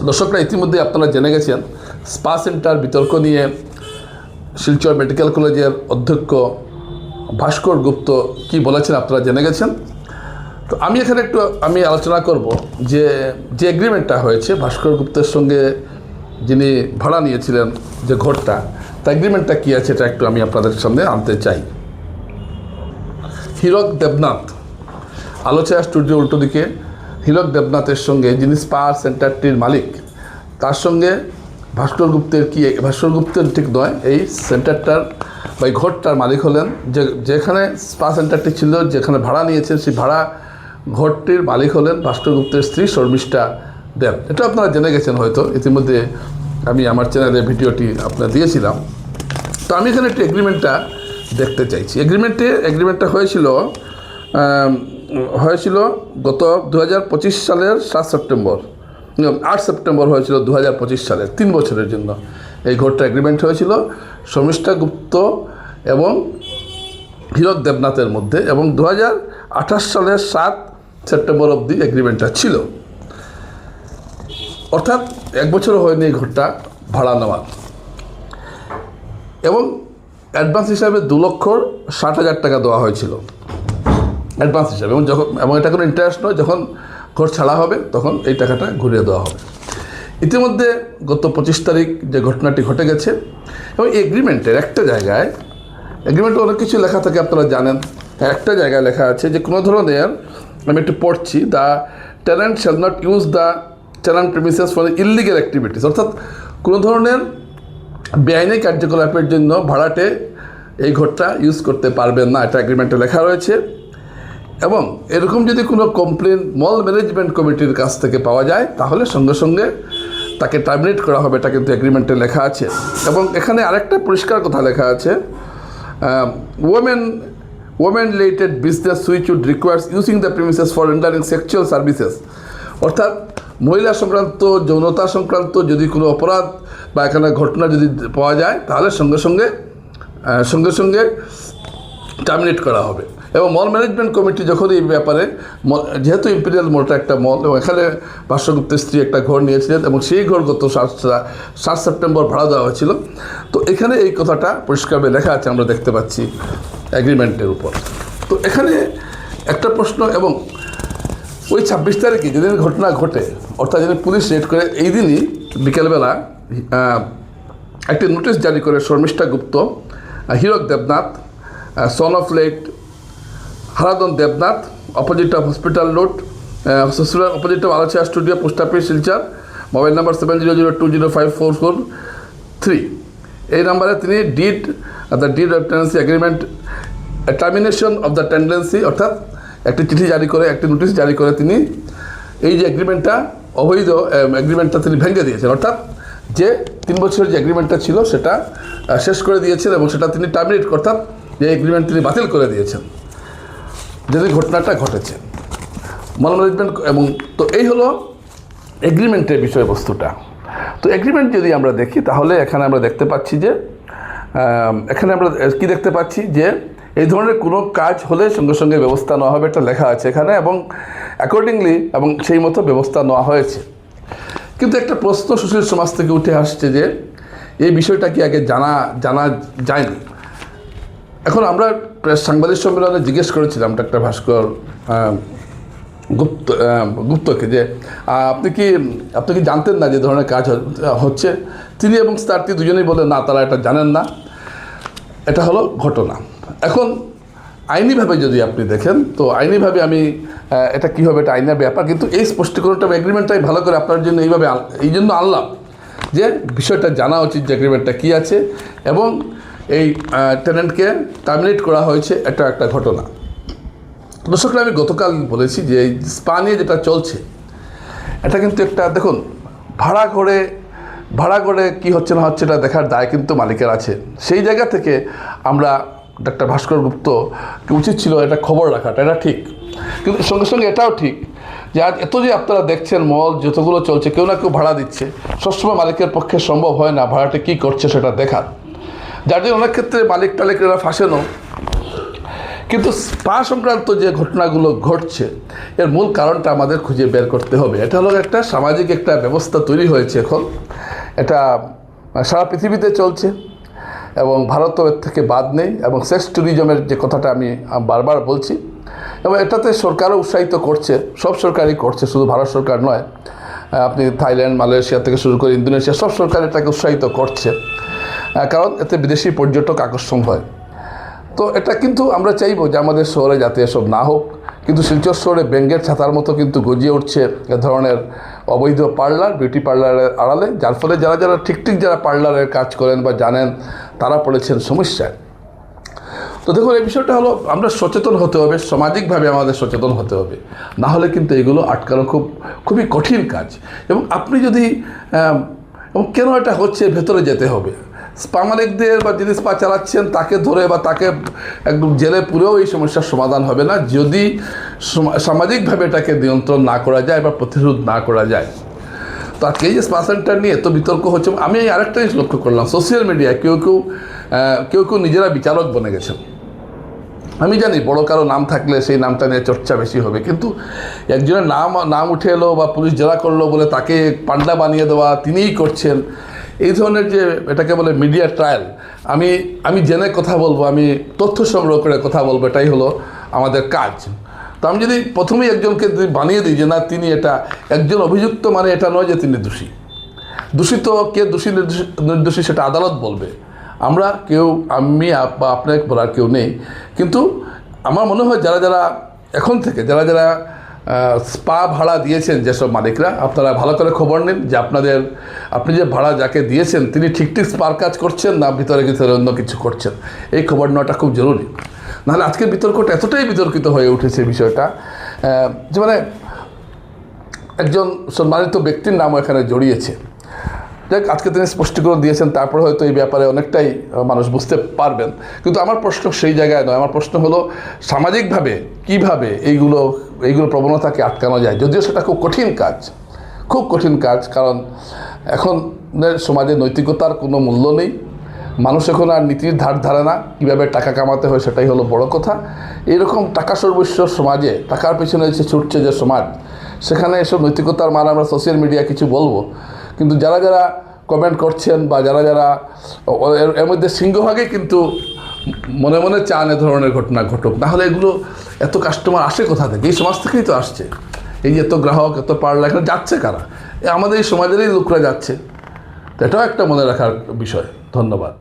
দর্শকরা ইতিমধ্যে আপনারা জেনে গেছেন স্পা সেন্টার বিতর্ক নিয়ে শিলচর মেডিকেল কলেজের অধ্যক্ষ ভাস্কর গুপ্ত কি বলেছেন আপনারা জেনে গেছেন। তো আমি এখানে একটু আলোচনা করব যে এগ্রিমেন্টটা হয়েছে ভাস্কর গুপ্তের সঙ্গে, যিনি ভাড়া নিয়েছিলেন যে ঘরটা, তা এগ্রিমেন্টটা কী আছে এটা একটু আমি আপনাদের সামনে আনতে চাই। হীরক দেবনাথ, আলোচনা স্টুডিও উল্টো দিকে, হীরক দেবনাথের সঙ্গে, যিনি স্পা সেন্টারটির মালিক, তার সঙ্গে ভাস্কর গুপ্তের ঠিক নয়, এই সেন্টারটার বা এই ঘরটার মালিক হলেন যেখানে স্পা সেন্টারটি ছিল, যেখানে ভাড়া নিয়েছেন, সেই ভাড়া ঘরটির মালিক হলেন ভাস্কর গুপ্তের স্ত্রী শর্মিষ্ঠা দেব। এটা আপনারা জেনে গেছেন হয়তো, ইতিমধ্যে আমি আমার চ্যানেলে ভিডিওটি আপনার দিয়েছিলাম। তো আমি এখানে একটু এগ্রিমেন্টটা দেখতে চাইছি। এগ্রিমেন্টটা হয়েছিল গত 2025 সালের 8 সেপ্টেম্বর হয়েছিল 2025 সালের, 3 বছরের জন্য এই ঘরটা এগ্রিমেন্ট হয়েছিল শর্মিষ্ঠা গুপ্ত এবং হীরক দেবনাথের মধ্যে, এবং 2028 সালের 7 সেপ্টেম্বর অবধি এগ্রিমেন্টটা ছিল। অর্থাৎ 1 বছরও হয়নি এই ঘরটা ভাড়া নেওয়ার, এবং অ্যাডভান্স হিসাবে 2,60,000 টাকা দেওয়া হয়েছিল অ্যাডভান্স হিসাবে, এবং এটা কোনো ইন্টারেস্ট নয়, যখন ঘর ছাড়া হবে তখন এই টাকাটা ঘুরিয়ে দেওয়া হবে। ইতিমধ্যে গত 25 তারিখ যে ঘটনাটি ঘটে গেছে, এবং এগ্রিমেন্টের একটা জায়গায়, এগ্রিমেন্টে অনেক কিছু লেখা থাকে আপনারা জানেন, একটা জায়গায় লেখা আছে যে কোনো ধরনের, আমি একটু পড়ছি, the tenant shall not use the tenant premises for illegal activities, অর্থাৎ কোনো ধরনের বেআইনি কার্যকলাপের জন্য ভাড়াটে এই ঘরটা ইউজ করতে পারবেন না, এটা এগ্রিমেন্টে লেখা রয়েছে। এবং এরকম যদি কোনো কমপ্লেন মল ম্যানেজমেন্ট কমিটির কাছ থেকে পাওয়া যায়, তাহলে সঙ্গে সঙ্গে তাকে টার্মিনেট করা হবে, এটা কিন্তু এগ্রিমেন্টে লেখা আছে। এবং এখানে আরেকটা পরিষ্কার কথা লেখা আছে, women related business which would requires using the premises for rendering sexual services, অর্থাৎ মহিলা সংক্রান্ত, যৌনতা সংক্রান্ত যদি কোনো অপরাধ বা এখানে ঘটনা যদি পাওয়া যায়, তাহলে সঙ্গে সঙ্গে টার্মিনেট করা হবে। এবং মল ম্যানেজমেন্ট কমিটি যখন এই ব্যাপারে, যেহেতু ইম্পেরিয়াল মলটা একটা মল, এবং এখানে ভাস্কর গুপ্তের স্ত্রী একটা ঘর নিয়েছিলেন, এবং সেই ঘর গত 7 সেপ্টেম্বর ভাড়া দেওয়া হয়েছিল। তো এখানে এই কথাটা পরিষ্কারভাবে লেখা আছে, আমরা দেখতে পাচ্ছি এগ্রিমেন্টের উপর। তো এখানে একটা প্রশ্ন, এবং ওই 26 তারিখে যেদিন ঘটনা ঘটে, অর্থাৎ যেদিন পুলিশ রেড করে, এই দিনই বিকেলবেলা একটি নোটিশ জারি করে Sharmistha Gupta, Hirak Debnath, son of late Haradhan Debnath, opposite of hospital road, opposite of Alochana studio, post office Silchar, mobile number 70020543, এই নাম্বারে তিনি the deed of tenancy agreement termination of the tendency, অর্থাৎ একটি চিঠি জারি করে, একটি নোটিশ জারি করে তিনি এই যে এগ্রিমেন্টটা, অবৈধ এগ্রিমেন্টটা তিনি ভেঙে দিয়েছেন, অর্থাৎ যে 3 বছরের যে এগ্রিমেন্টটা ছিল সেটা শেষ করে দিয়েছেন, এবং সেটা তিনি টার্মিনেট, অর্থাৎ যে এগ্রিমেন্ট তিনি বাতিল করে দিয়েছেন যেদিন ঘটনাটা ঘটেছে মল ম্যানেজমেন্ট। এবং তো এই হলো এগ্রিমেন্টের বিষয়বস্তুটা। তো এগ্রিমেন্ট যদি আমরা দেখি, তাহলে এখানে আমরা দেখতে পাচ্ছি যে এই ধরনের কোনো কাজ হলে সঙ্গে সঙ্গে ব্যবস্থা নেওয়া হবে, এটা লেখা আছে এখানে, এবং অ্যাকর্ডিংলি এবং সেই মতো ব্যবস্থা নেওয়া হয়েছে। কিন্তু একটা প্রশ্ন সুশীল সমাজ থেকে উঠে আসছে যে এই বিষয়টা কি আগে জানা যায়নি। এখন আমরা সাংবাদিক সম্মেলনে জিজ্ঞেস করেছিলাম ডাক্তার ভাস্কর গুপ্তকে যে আপনি কি জানতেন না যে ধরনের কাজ হচ্ছে? তিনি এবং স্যার দুজনেই বলেন না, তারা এটা জানেন না, এটা হলো ঘটনা। এখন আইনিভাবে যদি আপনি দেখেন, তো আইনিভাবে আমি এটা কী হবে, এটা আইনের ব্যাপার, কিন্তু এই স্পষ্টীকরণটা এগ্রিমেন্টটাই ভালো করে আপনার জন্য এই জন্য আনলাম যে বিষয়টা জানা উচিত যে এগ্রিমেন্টটা কী আছে, এবং এই টেনেন্টকে টার্মিনেট করা হয়েছে, এটা একটা ঘটনা। দর্শকরা, আমি গতকাল বলেছি যে এই স্পা নিয়ে যেটা চলছে, এটা কিন্তু একটা, দেখুন, ভাড়া ঘরে কী হচ্ছে না হচ্ছে এটা দেখার দায় কিন্তু মালিকের আছে। সেই জায়গা থেকে আমরা ডাক্তার ভাস্কর গুপ্তকে উচিত ছিল এটা খবর রাখাটা, এটা ঠিক। কিন্তু সঙ্গে সঙ্গে এটাও ঠিক যে আজ এত যে আপনারা দেখছেন মল যতগুলো চলছে, কেউ না কেউ ভাড়া দিচ্ছে, সবসময় মালিকের পক্ষে সম্ভব হয় না ভাড়াটা কী করছে সেটা দেখার, যার জন্য অনেক ক্ষেত্রে মালিক টালিকরা ফাঁসেনও। কিন্তু স্পা সংক্রান্ত যে ঘটনাগুলো ঘটছে এর মূল কারণটা আমাদের খুঁজে বের করতে হবে। এটা হলো একটা সামাজিক একটা ব্যবস্থা তৈরি হয়েছে এখন, এটা সারা পৃথিবীতে চলছে এবং ভারতও এর থেকে বাদ নেই। এবং সেক্স ট্যুরিজমের যে কথাটা আমি বারবার বলছি, এবং এটাতে সরকারও উৎসাহিত করছে, সব সরকারই করছে, শুধু ভারত সরকার নয়। আপনি থাইল্যান্ড, মালয়েশিয়া থেকে শুরু করে ইন্দোনেশিয়া সব সরকার এটাকে উৎসাহিত করছে, কারণ এতে বিদেশি পর্যটক আকর্ষণ হয়। তো এটা কিন্তু আমরা চাইবো যে আমাদের শহরে যাতে এসব না হোক, কিন্তু শিলচর শহরে ব্যাঙের ছাতার মতো কিন্তু গজিয়ে উঠছে এ ধরনের অবৈধ পার্লার, বিউটি পার্লারের আড়ালে, যার ফলে যারা যারা ঠিক যারা পার্লারের কাজ করেন বা জানেন তারা পড়েছেন সমস্যায়। তো দেখুন, এই বিষয়টা হলো আমরা সচেতন হতে হবে, সামাজিকভাবে আমাদের সচেতন হতে হবে, না হলে কিন্তু এগুলো আটকানো খুবই কঠিন কাজ। এবং আপনি যদি এবং কেন এটা হচ্ছে ভেতরে যেতে হবে। স্পা মালিকদের বা যিনি স্পা চালাচ্ছেন তাকে ধরে বা তাকে একদম জেলে পুরেও এই সমস্যার সমাধান হবে না, যদি সামাজিকভাবে এটাকে নিয়ন্ত্রণ না করা যায় বা প্রতিরোধ না করা যায়। তো আজকে এই যে স্পা সেন্টার নিয়ে এত বিতর্ক হচ্ছে, আমি আরেকটা জিনিস লক্ষ্য করলাম, সোশ্যাল মিডিয়ায় কেউ কেউ নিজেরা বিচারক বনে গেছেন। আমি জানি বড় কারো নাম থাকলে সেই নামটা নিয়ে চর্চা বেশি হবে, কিন্তু একজনের নাম উঠে এলো বা পুলিশ জেরা করলো বলে তাকে পান্ডা বানিয়ে দেওয়া, তিনিই করছেন, এই ধরনের যে এটাকে বলে মিডিয়া ট্রায়াল, আমি জেনে কথা বলবো, আমি তথ্য সংগ্রহ করে কথা বলবো, এটাই হলো আমাদের কাজ। তো আমি যদি প্রথমেই একজনকে বানিয়ে দিই যে না তিনি এটা একজন অভিযুক্ত, মানে এটা নয় যে তিনি দোষী। দূষিত কে দোষী নির্দোষী সেটা আদালত বলবে, আমরা কেউ, আমি বা আপনাকে বলার কেউ নেই। কিন্তু আমার মনে হয় যারা এখন থেকে যারা স্পা ভাড়া দিয়েছেন যেসব মালিকরা, আপনারা ভালো করে খবর নিন যে আপনি যে ভাড়া যাকে দিয়েছেন তিনি ঠিক স্পার কাজ করছেন না ভিতরে অন্য কিছু করছেন, এই খবর নেওয়াটা খুব জরুরি। নাহলে আজকের বিতর্কটা এতটাই বিতর্কিত হয়ে উঠেছে বিষয়টা, যে মানে একজন সম্মানিত ব্যক্তির নামও এখানে জড়িয়েছে। দেখ, আজকে তিনি স্পষ্টীকরণ দিয়েছেন, তারপরে হয়তো এই ব্যাপারে অনেকটাই মানুষ বুঝতে পারবেন। কিন্তু আমার প্রশ্ন সেই জায়গায় নয়, আমার প্রশ্ন হলো সামাজিকভাবে কীভাবে এইগুলো প্রবণতাকে আটকানো যায়, যদিও সেটা খুব কঠিন কাজ, কারণ এখন সমাজে নৈতিকতার কোনো মূল্য নেই। মানুষ এখন আর নীতির ধার ধারে না, কীভাবে টাকা কামাতে হয় সেটাই হলো বড় কথা। এইরকম টাকা সর্বস্ব সমাজে, টাকার পেছনে যে ছুটছে যে সমাজ, সেখানে এসব নৈতিকতার মান আমরা সোশ্যাল মিডিয়া কিছু বলবো, কিন্তু যারা কমেন্ট করছেন বা যারা এর মধ্যে সিংহভাগে কিন্তু মনে মনে চান এ ধরনের ঘটনা ঘটুক, নাহলে এগুলো এত কাস্টমার আসে কোথা থেকে? এই সমাজ থেকেই তো আসছে। এই যে এত গ্রাহক, এত পার্লার, এখানে যাচ্ছে কারা? আমাদের এই সমাজেরই লোকরা যাচ্ছে। তো এটাও একটা মনে রাখার বিষয়। ধন্যবাদ।